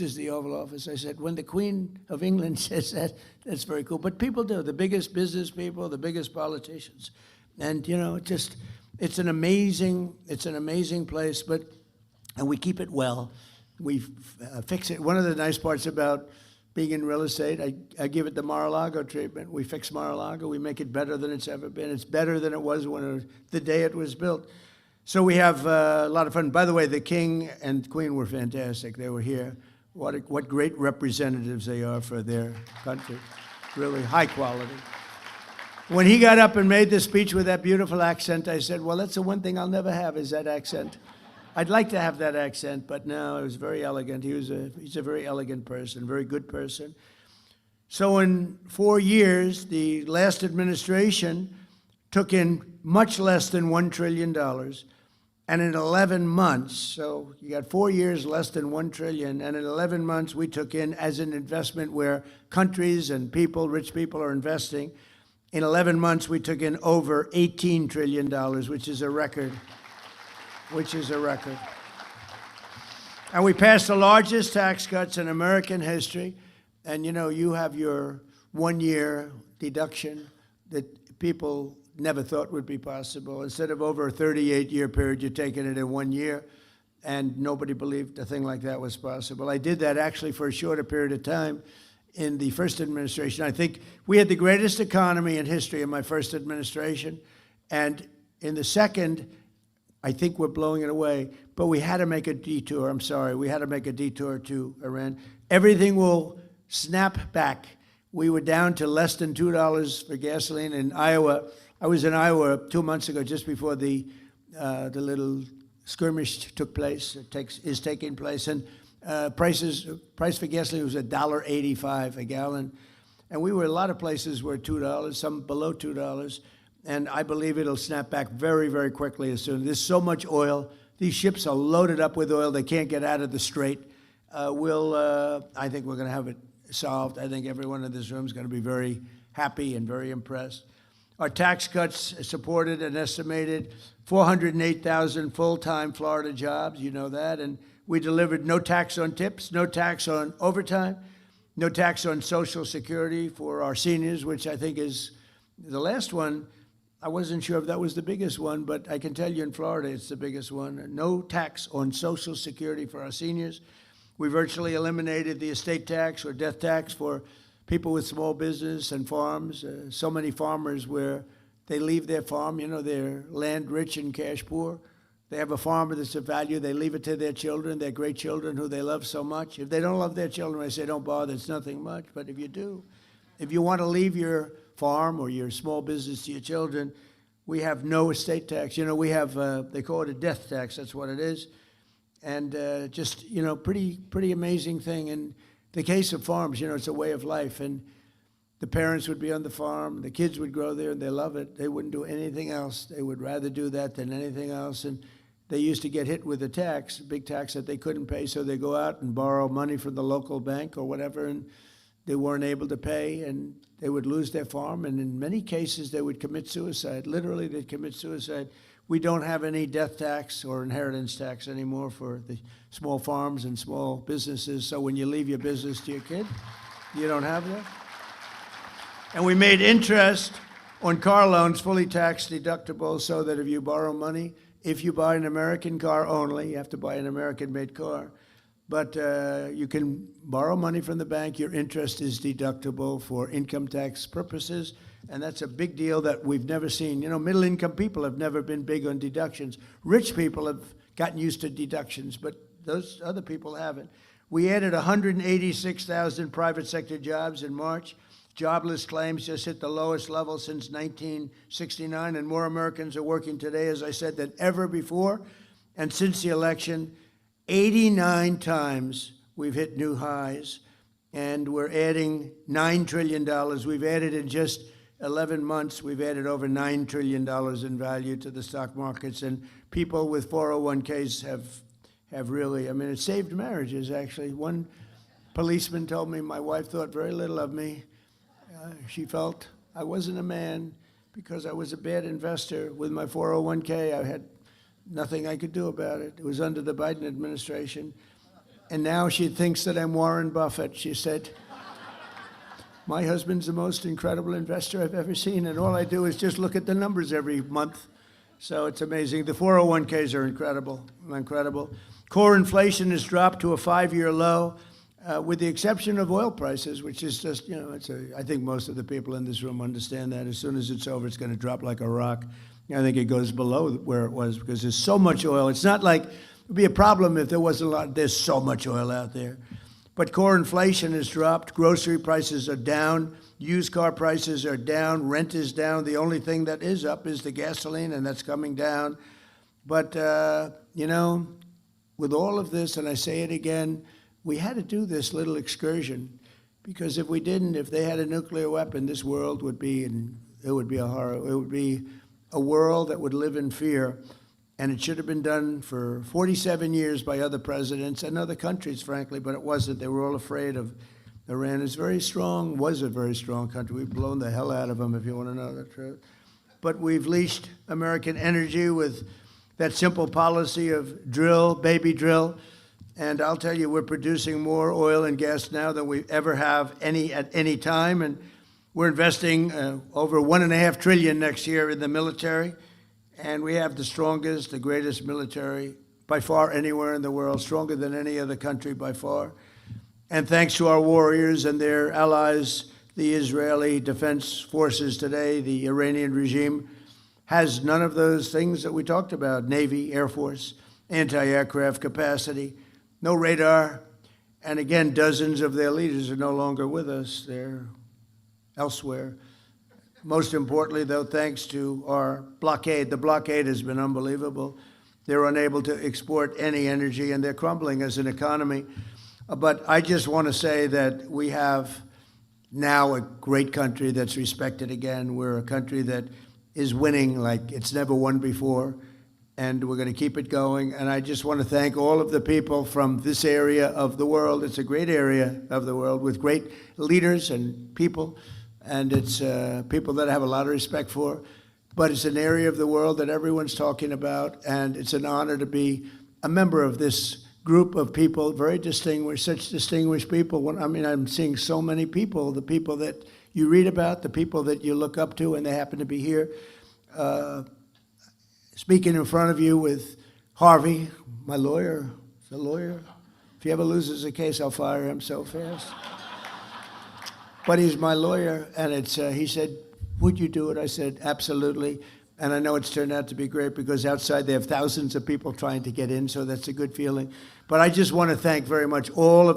is the Oval Office. I said, when the Queen of England says that, that's very cool. But people do, the biggest business people, the biggest politicians. And, you know, it's an amazing place, and we keep it well. We fix it. One of the nice parts about being in real estate, I give it the Mar-a-Lago treatment. We fix Mar-a-Lago. We make it better than it's ever been. It's better than it was the day it was built. So we have a lot of fun. By the way, the King and Queen were fantastic. They were here. What great representatives they are for their country. Really high quality. When he got up and made the speech with that beautiful accent, I said, well, that's the one thing I'll never have is that accent. I'd like to have that accent, but no, it was very elegant. He's a very elegant person, very good person. So in 4 years, the last administration took in much less than $1 trillion. And in 11 months, so you got 4 years less than $1 trillion, and in 11 months we took in as an investment where countries and people, rich people are investing. In 11 months we took in over $18 trillion, which is a record. And we passed the largest tax cuts in American history. And you know, you have your 1 year deduction that people never thought would be possible. Instead of over a 38-year period, you're taking it in 1 year, and nobody believed a thing like that was possible. I did that actually for a shorter period of time in the first administration. I think we had the greatest economy in history in my first administration, and in the second, I think we're blowing it away, but we had to make a detour. I'm sorry, we had to make a detour to Iran. Everything will snap back. We were down to less than $2 for gasoline in Iowa. I was in Iowa 2 months ago, just before the little skirmish took place, is taking place, and price for gasoline was $1.85 a gallon, and we were a lot of places were $2, some below $2, and I believe it'll snap back very, very quickly as soon. There's so much oil. These ships are loaded up with oil. They can't get out of the strait. I think we're going to have it solved. I think everyone in this room is going to be very happy and very impressed. Our tax cuts supported an estimated 408,000 full-time Florida jobs, you know that, and we delivered no tax on tips, no tax on overtime, no tax on Social Security for our seniors, which I think is the last one. I wasn't sure if that was the biggest one, but I can tell you in Florida it's the biggest one. No tax on Social Security for our seniors. We virtually eliminated the estate tax or death tax for people with small business and farms. So many farmers where they leave their farm, you know, they're land rich and cash poor. They have a farm that's of value. They leave it to their children, their great children who they love so much. If they don't love their children, I say don't bother, it's nothing much. But if you do, if you want to leave your farm or your small business to your children, we have no estate tax. You know, we have, they call it a death tax, that's what it is. And just, you know, pretty amazing thing. In the case of farms, you know, it's a way of life. And the parents would be on the farm, the kids would grow there, and they love it. They wouldn't do anything else. They would rather do that than anything else. And they used to get hit with a tax, a big tax that they couldn't pay, so they go out and borrow money from the local bank or whatever, and they weren't able to pay, and they would lose their farm. And in many cases, they would commit suicide. Literally, they'd commit suicide. We don't have any death tax or inheritance tax anymore for the small farms and small businesses. So when you leave your business to your kid, you don't have that. And we made interest on car loans fully tax deductible so that if you borrow money, if you buy an American car only, you have to buy an American-made car, but you can borrow money from the bank. Your interest is deductible for income tax purposes, and that's a big deal that we've never seen. You know, middle-income people have never been big on deductions. Rich people have gotten used to deductions, but those other people haven't. We added 186,000 private sector jobs in March. Jobless claims just hit the lowest level since 1969, and more Americans are working today, as I said, than ever before. And since the election, 89 times we've hit new highs, and we're adding $9 trillion. We've added in just 11 months, we've added over $9 trillion in value to the stock markets, and people with 401ks have really, I mean, it saved marriages, actually. One policeman told me my wife thought very little of me. She felt I wasn't a man because I was a bad investor with my 401k. I had nothing I could do about it. It was under the Biden administration. And now she thinks that I'm Warren Buffett. She said, my husband's the most incredible investor I've ever seen, and all I do is just look at the numbers every month. So it's amazing. The 401ks are incredible, incredible. Core inflation has dropped to a 5-year low, with the exception of oil prices, which is just, I think most of the people in this room understand that. As soon as it's over, it's going to drop like a rock. I think it goes below where it was because there's so much oil. It's not like it would be a problem if there wasn't a lot. There's so much oil out there. But core inflation has dropped. Grocery prices are down. Used car prices are down. Rent is down. The only thing that is up is the gasoline, and that's coming down. But, with all of this, and I say it again, we had to do this little excursion because if we didn't, if they had a nuclear weapon, this world would be, it would be a horror. It would be a world that would live in fear. And it should have been done for 47 years by other presidents and other countries, frankly, but it wasn't. They were all afraid of Iran. It's very strong, was a very strong country. We've blown the hell out of them, if you want to know the truth. But we've leashed American energy with that simple policy of drill, baby drill. And I'll tell you, we're producing more oil and gas now than we ever have at any time. And we're investing over $1.5 trillion next year in the military. And we have the strongest, the greatest military by far anywhere in the world, stronger than any other country by far. And thanks to our warriors and their allies, the Israeli Defense Forces today, the Iranian regime has none of those things that we talked about: Navy, Air Force, anti-aircraft capacity, no radar. And again, dozens of their leaders are no longer with us. They're elsewhere. Most importantly, though, thanks to our blockade. The blockade has been unbelievable. They're unable to export any energy, and they're crumbling as an economy. But I just want to say that we have now a great country that's respected again. We're a country that is winning like it's never won before, and we're going to keep it going. And I just want to thank all of the people from this area of the world. It's a great area of the world with great leaders and people. And it's people that I have a lot of respect for. But it's an area of the world that everyone's talking about, and it's an honor to be a member of this group of people, very distinguished, such distinguished people. I'm seeing so many people, the people that you read about, the people that you look up to, and they happen to be here. Speaking in front of you with Harvey, my lawyer, the lawyer. If he ever loses a case, I'll fire him so fast. But he's my lawyer, and he said, would you do it? I said, absolutely. And I know it's turned out to be great because outside they have thousands of people trying to get in, so that's a good feeling. But I just want to thank very much all of the